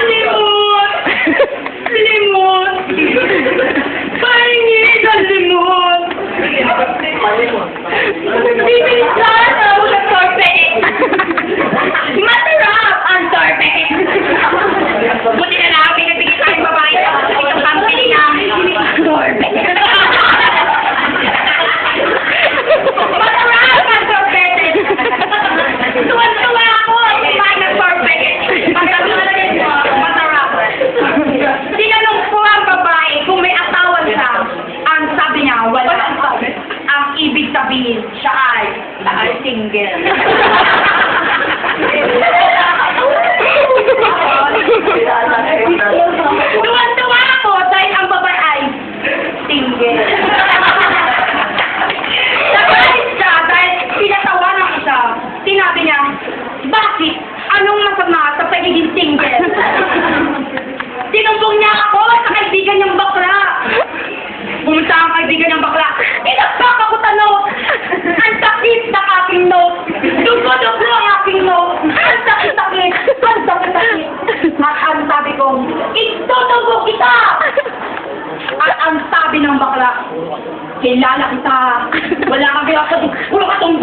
Limot! Limot! Pahingin ang limot! Bibilis lang ako sa sorbe! Masarap ang sorbe! Buti na lang, pinabigay tayong babae sa itong company na sorbe! Masarap ang sorbe! Tuwan-tuwa ako kumain ng sorbe! Pagkabi na lang ito, masarap! Tinanong ko ang babae kung may asawa siya. Ang sabi niya, wala. Ang ibig sabihin, siya ay single. Tuwan-tuwa ako dahil ang babae ay single. Nagalit siya dahil pinatawa ng isa. Sinabi niya, bakit? Anong masama sa pagiging single? Tinumbong niya ako sa kaibigan niyang bakla. Pumunta ang kaibigan niyang bakla. Tinagpak ako sa note. Ang sakit ng aking note. Dugo-dugo ang aking note. Ang sakit-sakit. Ang sakit-sakit. At ang sabi kong, itutubo kita! At ang sabi ng bakla, kilala kita. Wala kang pinapatid. Puro ka tong